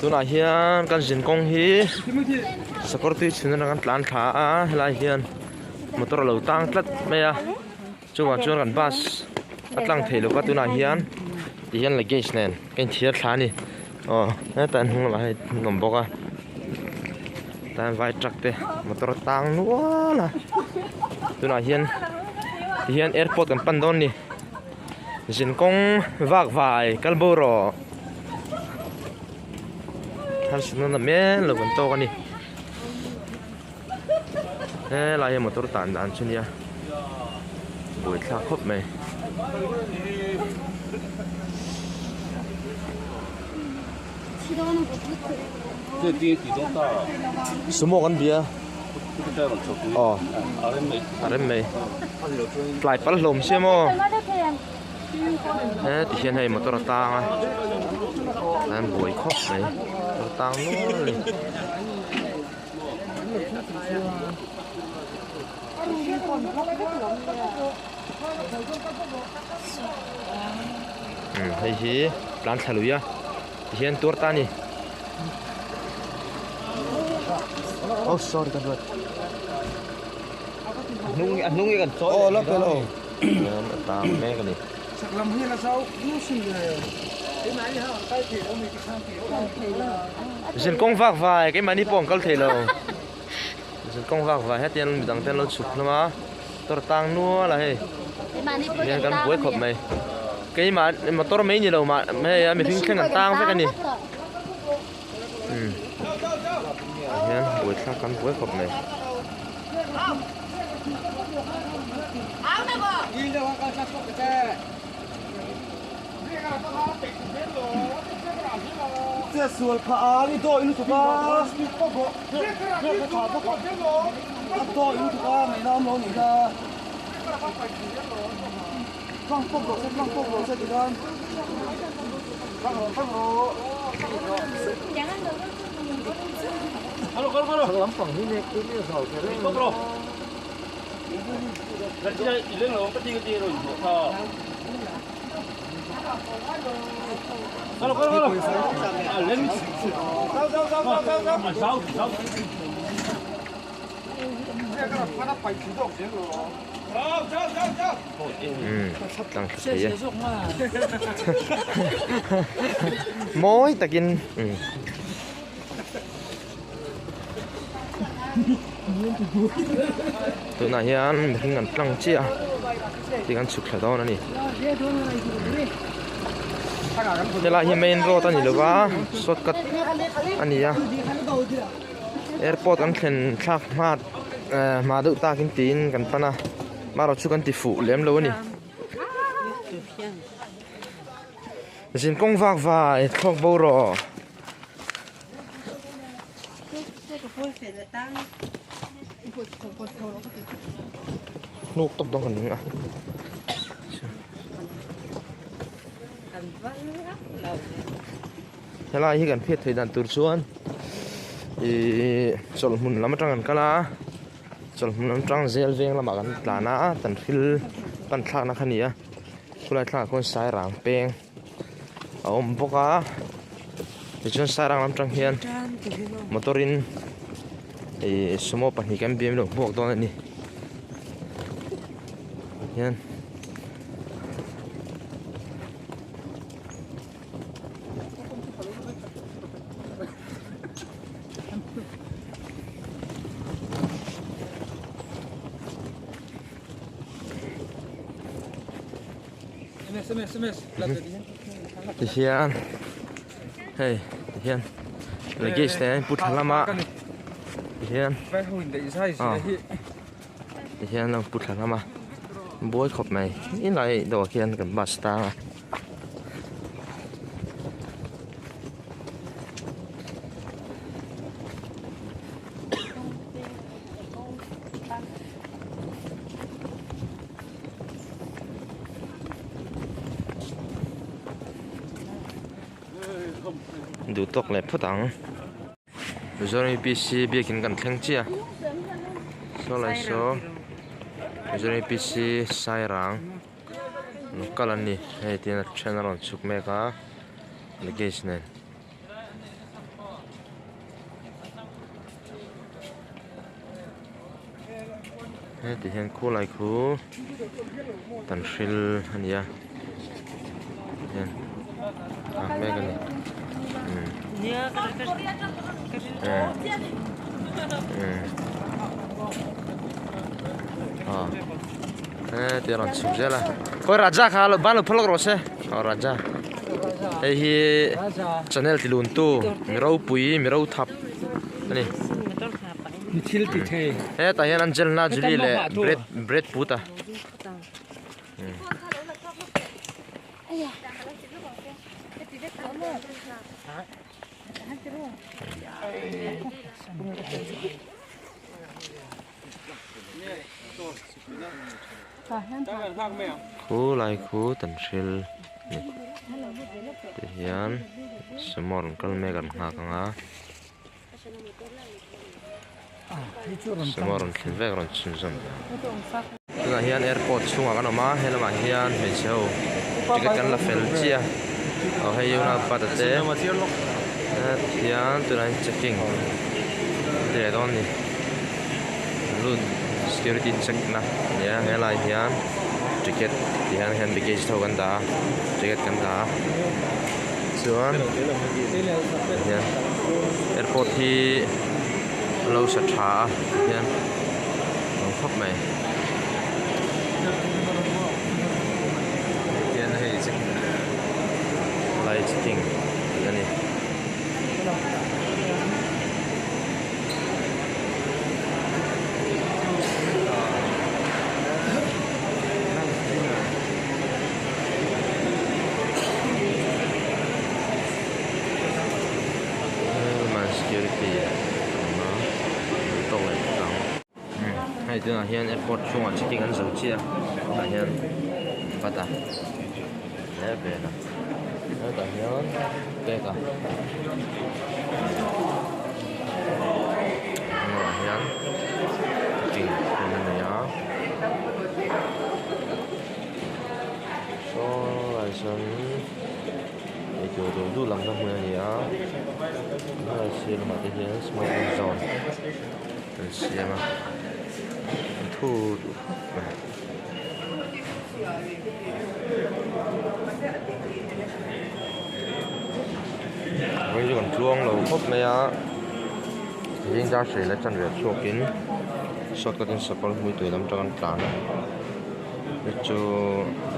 tu na hian kan jin kong hi security chhun kan tlan tha a helai hian motor lo tang tlat mai a chuwa chuan kan bus atlang theilo ka tu na hian ti hian luggage nen kan thia thla ni he tan hung la hai ngom boka tan vai truck te motor tang nuala tu na hian airport kan pan don ni jin kong vak vai kalboro han sin na men lo kan to ka ni la hian motor tan dan chunia bui thla khop mai sumo kan bia arem mai plai pal lom siamo ti hian hei motor tang a nan bui khop mai motor tang nu hei hi plan thaluya hian tur ta ni sorry kan buat nung kan so lo pelo ta me kan ni saklam hi la sau nu sin le cái máy ha tay thì ông mình sang kiểu sin kong vak vai cái mani pong kal thelo sin kong vak vai hết tiền dang ten lo chuk lama tur tang nu la he hian kan buai khop mai cái mà motor mấy như đâu mà mấy mình phim khen tang phải cái này hian buổi khác kan buổi khop này这说怕你多一路出发，多一路出发，没那么你的。放风口，先放风口，这几个。放好，放好。Halo. Salam pang ini sao thế đấy. Bro. Lần trước đi lên rồi, cái gì rồi. Halo. Lên. Sao. Cái nó phải chủ động chứ rồi. Tăng thế mối takin tụi này hiền mình ngăn trăng chia thì ngăn sụp khởi to nữa nè thế là hiền main road anh nhớ ba shortcut anh nhỉ airport anh khen khác mà đợi ta kinh tín gần pana mà rồi chú cần tỷ phụ lém lâu nè xin công vạc vài không bao rồi nút tóc đông gần nữa thế là khi cần thiết thời gian từ xuống thì chọn một lắm trong gần cả lá chọn một lắm trong gel veng là mà gần là na tận phil tận thang na khani à kulai thang con sai rang peng om boka thì chọn sai rang lắm trong hiền motorin thì sumo pani kem bim lo buộc đó này hiền SMS thì hiền hey hiền lagi saya put lama hiền hiền là put lama bôi khop này in lại đồ hiền cần basta đủ tóc lại phút tặng rồi PC bia kinh cần thăng chia số lại số rồi PC sai rang nó cả lần này hay tiền channel chụp mega location này thì hiện khu lại khu tận sil anh ya hiện mấy cái này thì làm chụp ra là coi raja khá là bán được phật rồi xe raja hi channel thì luôn tu mirau pui mirau thap này Michil tithe. tại hiện Angelina Jolie le bread puta khu lại khu tận sil thì hiện semua orang kalau megan hakanga semua orang kinvek orang cinzon tuna hian airport chunga kan oma helama hian hmeicheu ticket kan la fel chia hei yuna patate hian tuna checking de don ni lun security check na ya helai hian ticket hian hian baggage thau kan da ticket kan da chuan hian airport hi lâu sạch thả hiền khóc mày hiền hay chứ lại checking cái này thì là hiện airport chung ở checking ăn dầu chia là hiện bắt à để về nè để cả hiện về cả hiện checking này nhá số lại sân để chỗ đồ du làm trong người nhá là xe mà cái hiện smoking zone là xe mà thu bây giờ còn chuông lầu khóc này á riêng ra sẽ lấy chân việc số kín sốt cái tên sập mũi tuổi làm cho ăn tàn để cho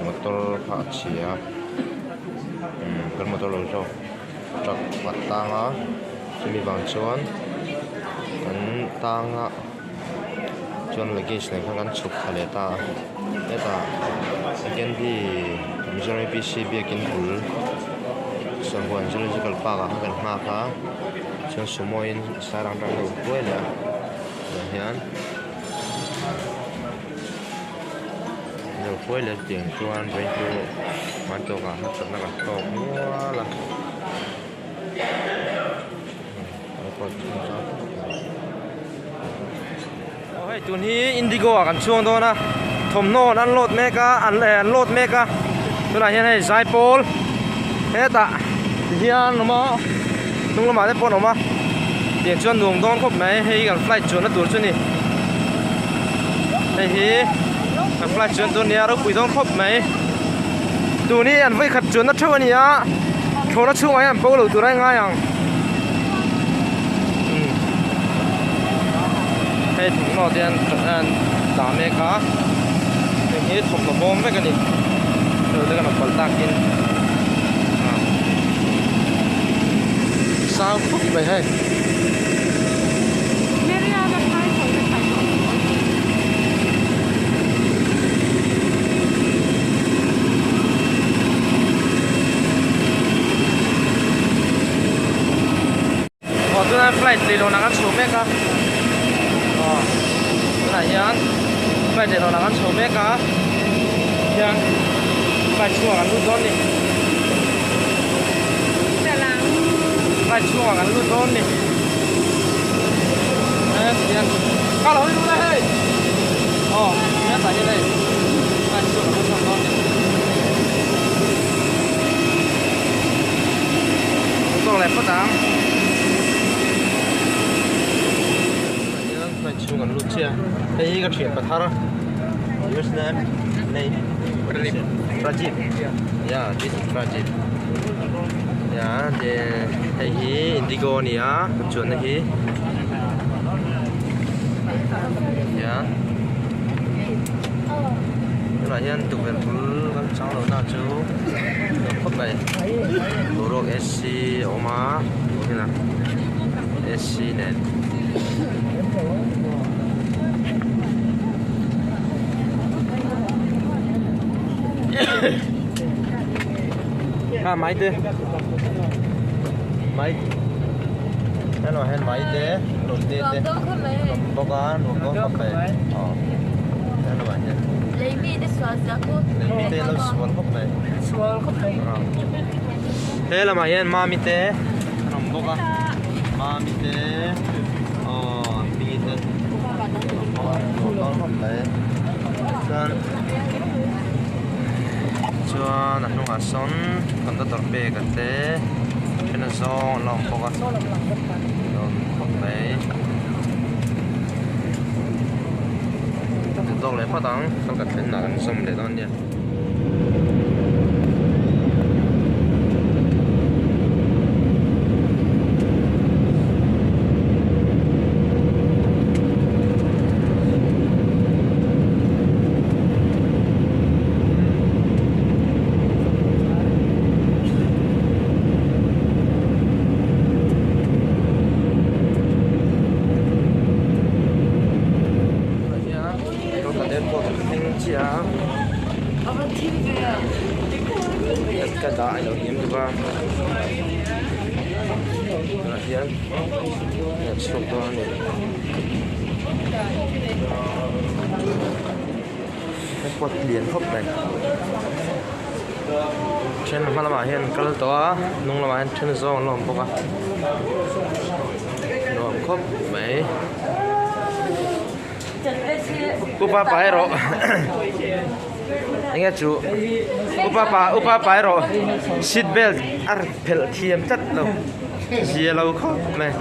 motor phá chia cái motor lồng cho trật mặt tang á sẽ bị vàng chuan cái tang á chọn luggage này các anh chụp khai ta để ta again đi Missouri PC bị kiến bul sau đó anh sẽ lấy cái bag các anh hạ phá chọn số mỗi in sai rằng đang đủ quay lại hiện đủ quay lại tiền cho anh với cho mang cho cả nó chọn là cả to quá là tuần hi Indigo kan chuang do na thom no an load meka an load meka tuna hian hei zai pol heta hian noma nung ma de pon noma tiang chuan nuam don khop mai hei kan flight chuan na tur chu ni hei hi kan flight chuan tu nia ro pui don khop mai tu ni an vai khat chuan na thau ani a thona chu mai an pol lo tu rai nga yang hay thùng nọ thì anh đá mẹ cá thì hết thùng nó bom với cái này rồi đây là nó còn tạc in sao phút vậy hay họ tôi đang flight đi đâu nào số mẹ cá là hiền phải để nó làm ăn số mấy cá hiền phải chua ăn luôn đón đi phải chua ăn luôn đón đi hiền cá lẩu đi luôn đây nhớ tại đây phải chua ăn luôn đón đi con này phát đáng phải chua ăn luôn chia đây cái chuyện bắt thar what's name này Rajib yeah this is Rajib yeah the hi indigo ni à chuẩn này hi yeah nhưng mà hiện tụ về phun con cháu nó nào chú nó khóc này đồ rок SC oma như nào SC này máy tê máy cái nào hen máy tê lột tê tê bóc á lột có khóc này cái nào bạn nhỉ lấy mi tê nó xuân khóc này thế là mày hen ma mi tê nó bóc á ma mi tê mi tê nó khóc này cho nãy hôm son còn tất tật bê cái té cái nó do lòng bọc á không đấy từ lại phát tăng không cần phải nặng xong để đón nha cái đại nó hiếm được không? Là hiếm, là sốt to này. Cái quạt liền hấp này. Trên mà là hiền cái to, nung là hiền trên gió nó không có. Nó hấp mấy. Upa phải rồi. Anh nghe chú upa phải rồi seat belt ar pel thiêm chất đâu gì lâu khó này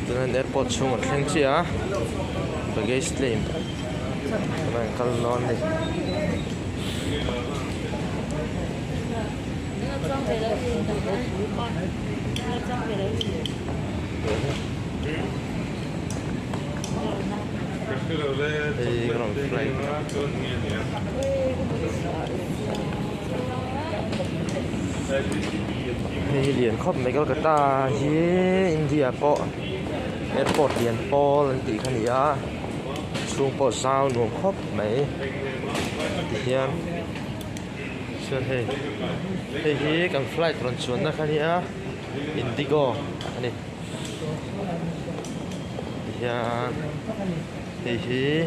từ nên airport xuống một khen chi á baggage claim bạn cần non đi thì còn flight thì liền khóc mấy cái ta với India po airport liền po lên tỷ khăn á xuống po sao nuông khóc mấy thì hiện xuân thì cần flight còn xuống đó khăn á Indigo này thì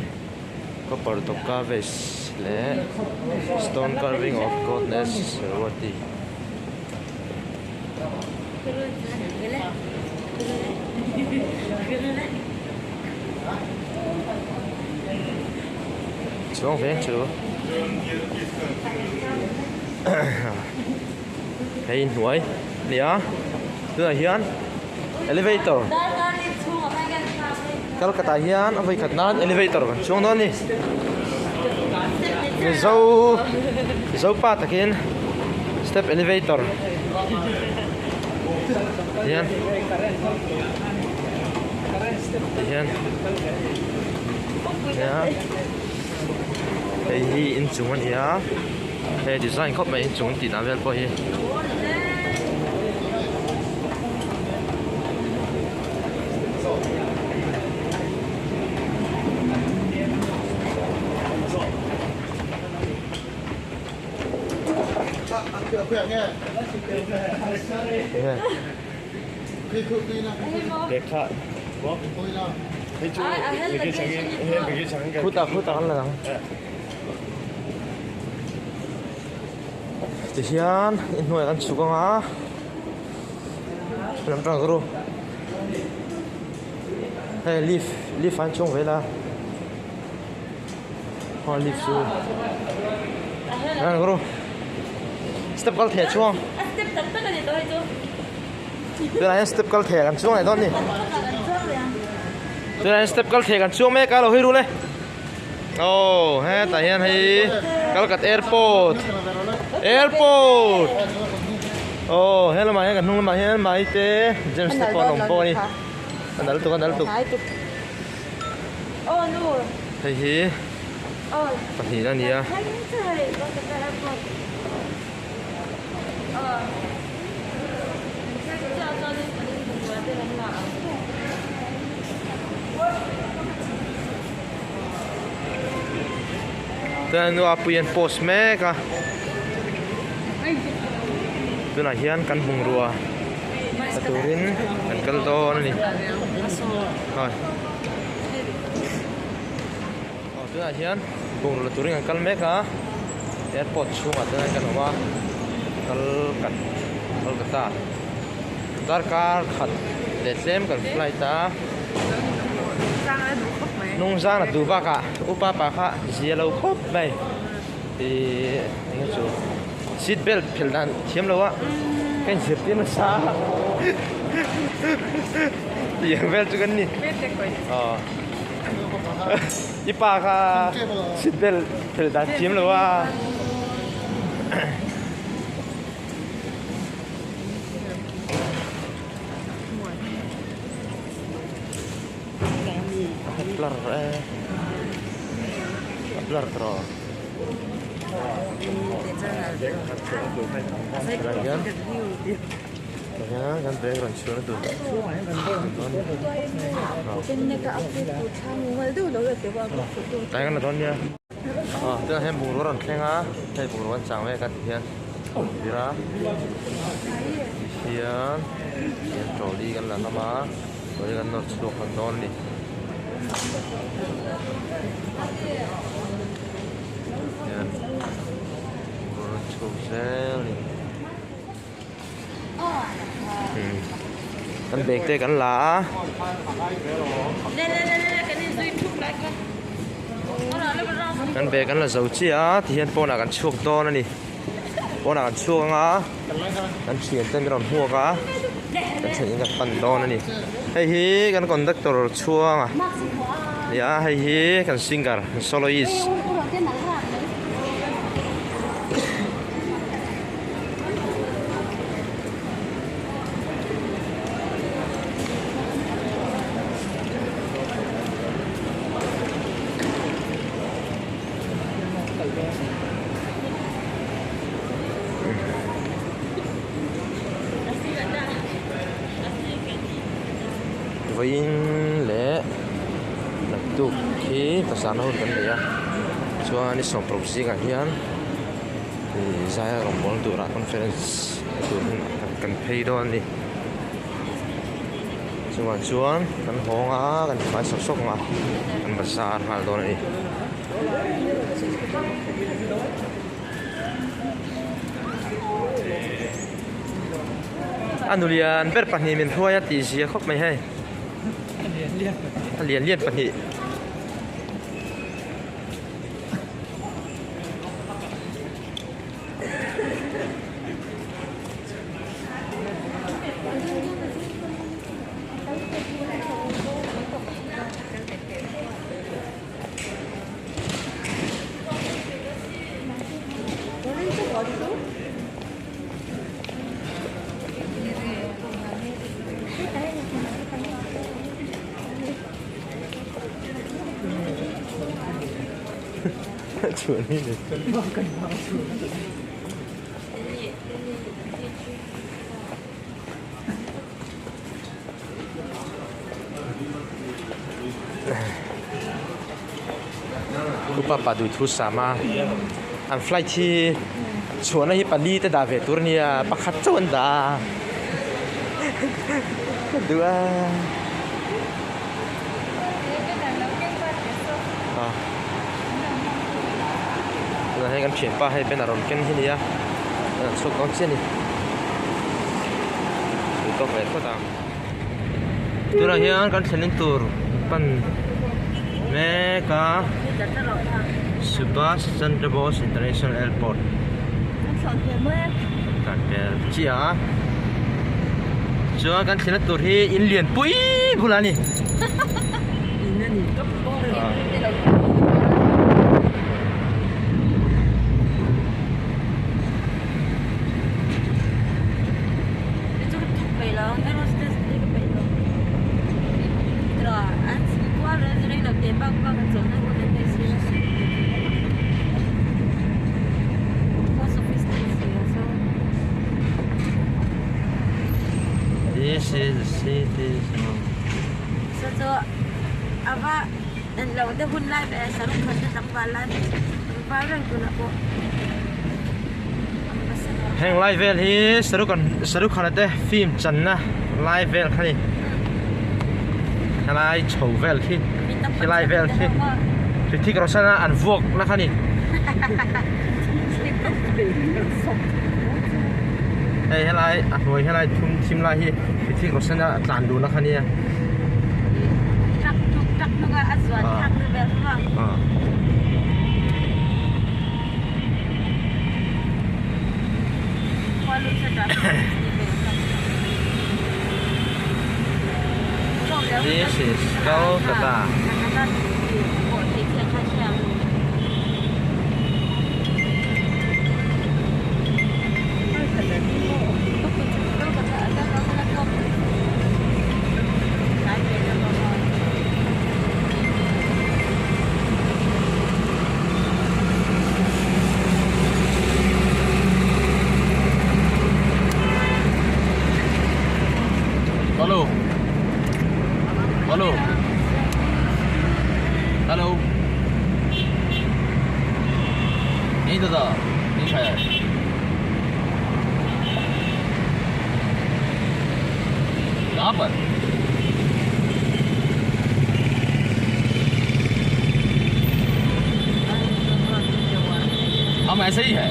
có Portocaves le stone carving of goddess Saraswati xuống về chú hey nuôi nè thứ này hiền elevator kalau kata hian avai khatnan elevator kan chung don ni zo pa takin step elevator hian ya hi in chung an ya he design khop mai in chung ti na vel po hi Dekha. Khuta kan lang. Tiyan, inhoy kan suka nga. Lam trang guru. Hey, leaf an chung vela. Ha leaf su. An guru. Step kal the chuang. Step tak tak ni tu itu. ตัวไหนสเต็ปกัลเทกันช่วงไหนตอนนี้ตัวไหนสเต็ปกัลเทกันช่วงแม่กันเราให้รู้เลยโอ้เฮ้แต่ยันให้กัลกัดแอร์พอร์ตโอ้เฮ้ละมาเฮ้กันนุ่งละมาเฮ้มาไอเต้เจมส์สเตปอนของโปนี่กันดัลตุโอ้นู่น เฮ้ย โอ้ปะทีนั่นนี่อะ ใช่ใช่ก็จะไปแล้วก็叫到那个我这边嘛。ตัวนั้นว่าเปลี่ยนโพสแม่กะตัวไหนเฮียนกันบุงรัวประตูรินกันกัลโตนั่นนี่ตัวไหนเฮียนบุงรัวตัวรินกันกัลแม่กะแอร์พอร์ตช่วงตัวนั้นกันว่ากัลกัตตาดาร์การขัดเดซเซมกันไฟล์ตานุ่งซานะดูบ้ากะอุปปะค่ะเสียเราครบไปนี่จูซีทเบลเพลดันเทียมเราวะแค่เสียบที่มันซาเสียเบลจุกันนี่อ๋ออีปาค่ะซีทเบลเพลดันเทียมเราวะblur terus. Kan background show tu. Tanya kan tahunnya. Tu yang buruan kenga, yang buruan cangwe kan dia. Bira. Sian, yang trolley kan lah nama. Trolley kan not slow kan don ni. Yan. Buruan sel ni. Kan bag teh kan lah. Kan bag kan lah jauh cia, tiada pun akan cuak don ni. Pun akan cuak ngah. Kan cian ten ground huak ah. Kan cian ingat pandon ni. Hei kan konduktor cuak ah. Ya hei kan singar solois. Vinh lẽ lập tục khi pasal nahun kan dia, cuma ni som promosi kan hian, saya rombol tu rak conference tu kan pay don ni, cuma cuan kan honga kan fai sok mah kan besar hal don ni. Anulian berpani min huayat isi kok mai hai. Lianปะนี่ชวนนี่เลยอุปปัดดูทุสามาอันไฟล์ที่ชวนให้ปารีแต่ดาเวตุรเนียปักขัดจวนดาดูอ่ะเราให้กันเขียนป้าให้เป็นอารมณ์กันที่นี่อ่ะสุกน้องเช่นนี้ดูตัวแบบก็ตามตัวเราเห็นกันเช่นนี้ตัวปันเมกาสุบาสจันทร์โบสอินเตอร์เนชั่นแนลแอร์พอร์ตการเปลี่ยนจีอา ชัวร์กันเชนตัวที่อินเลียนปุ้ยพูดแล้วนี่ This is the city. So, apa? Dan lalu dia pun live, selalu kerja tanpa live. Barang tu nak buat. Hang live vel hi seru kan ate film chan na live vel khani. Live show vel hi. Live vel hi. Kritik rosana an vok na khani. Hey, helai, ahoy helai tim lai hi. Kritik rosana tlan du na khani. Tak juga azwan, tak vel lah. This is Kolkata. Hello. Hello. Hello. नहीं दादा नहीं खाया कहाँ पर हम ऐसे ही है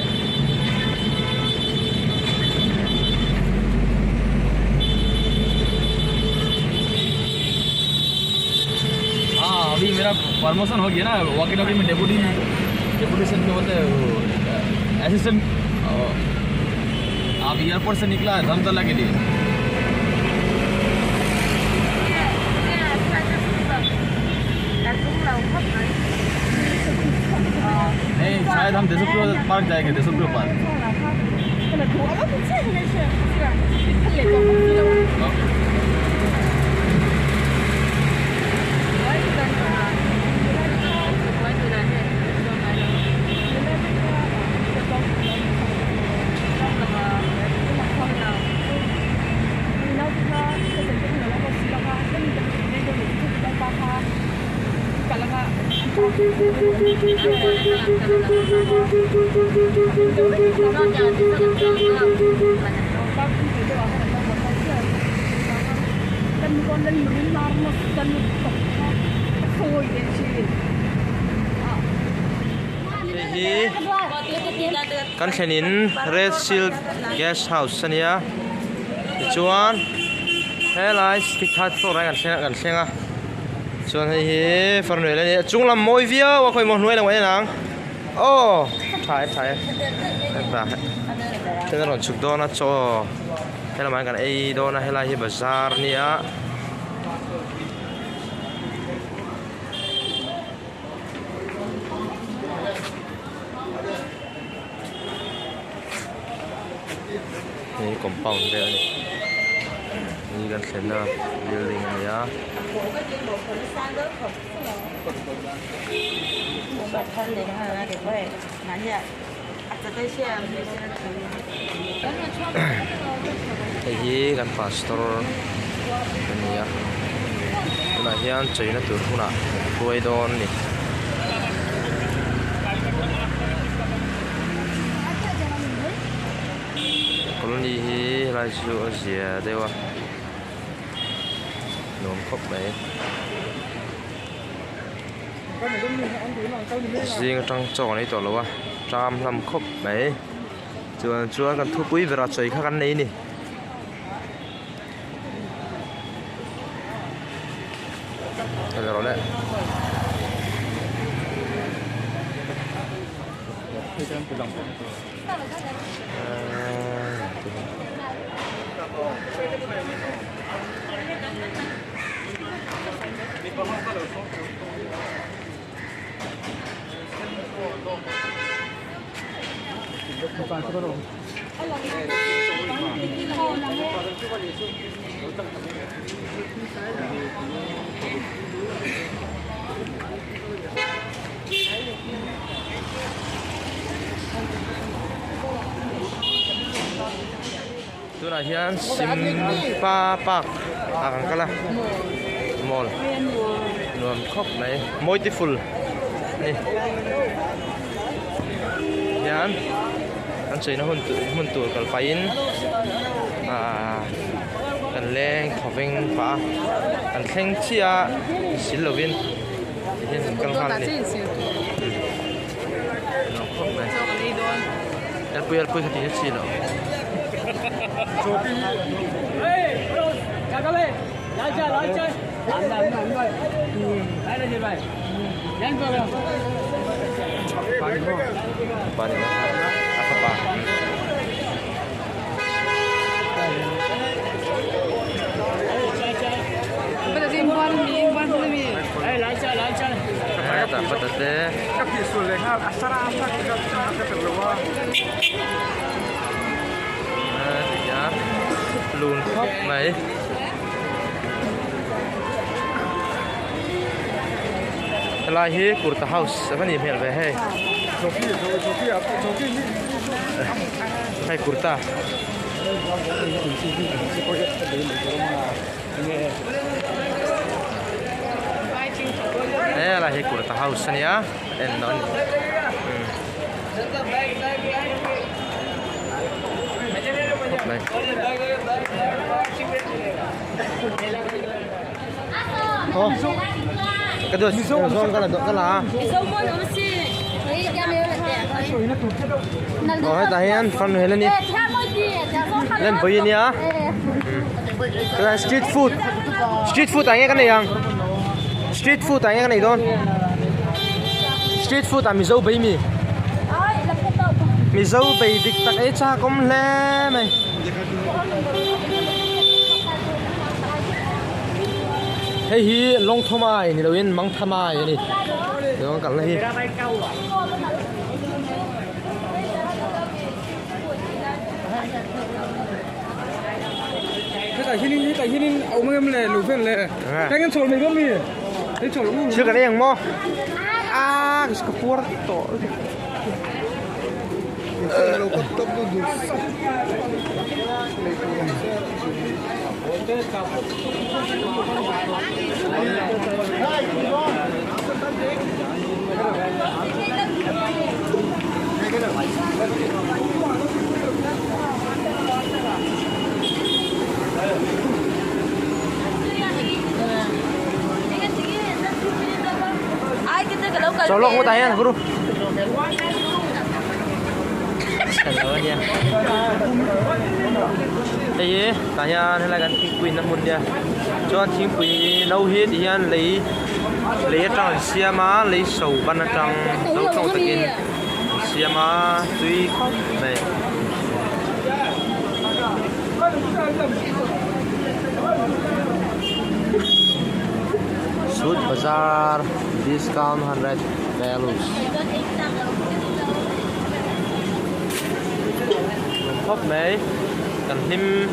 अभी मेरा प्रमोशन हो गया ना वॉकी टॉकी में डेपुटेशन में होते हैं असिस्टेंट आप एयरपोर्ट से निकला है धर्मतला के लिए नहीं शायद हम देशप्रिय पार्क जाएंगे Deshapriya park kan khenin Red Shield Guest House ania chuan helai tikhat to rai kan senga chuan hi farnoi la ni chunglam moi via wa khoi mo hnuai la wai nang oh thai ta ten ron chuk do na cho helai man kan ei do na helai hi bazar niaนี่compoundเรื่องนี้นี่กันเสร็จแล้ว building อะไรอ่ะแบบท่านเลยนะคะเดี๋ยวไปงั้นเนี่ยอาจจะได้เชื่อไม่เชื่อถือไอ้ยี่กันฟาสตอร์อันนี้อ่ะน่าเฮียนใจน่าตื่นหุ่นอ่ะรวยโดนนี่คนนี้ลายชูเสียได้วะนมครบไหมriêng trong chỗ này tổ là trăm làm khóc mấy chúa cần thu quý về ra chơi khác ăn này nè thế rồi đấy ตัวไหนhian Simba Park อากันกันละมอลรวมครบไหม beautiful นี่hianอันสวยนะหุ่นตัวกันไปอินกันแรงขอเวงฟ้ากันแข่งเชียศิลปินเห็นกันขันนี่น้องครบไหมปุยขัดที่ศิลป์Cakap le. Lancar. Anda. Hai dah je bai. Yang kau dah. Pani apa pak? Betul impan ni. Hai lancar. Tak betul deh. Tapi sulit kan. Asara apa kita terluar. Ya, lùn khóc mấy. Lai hi kurta house, apa ni mel về hay? Sophie. Hay kurta. Lai hi kurta house ni ya, non. Này. Cái đứa xong cái là rồi tại anh phân lên đi lên với gì á cái là street food tại nghe cái này không street food tại nghe cái này thôi street food tại mình dâu bấy mì dâu bấy địch tắc ấy cha cũng lẽ mày hey hi long thomai ni loin mang thamai ni dong kal hi cái hinin ông em này lùi phèn lệ cái ngân sồi mình có mi cái sồi u chưa cái này mo cái kapur to lo có top du Colok mau tanya bro. Hello dia. Đây tanya hay là gần thiên quỷ năm môn dia. Cho thiên quỷ nấu hết thì anh lấy trăng xia má lấy sầu ban trăng nấu trong tự nhiên xia má tuy này. Suit Bazaar discount 100 values. Khóc mấy cần thêm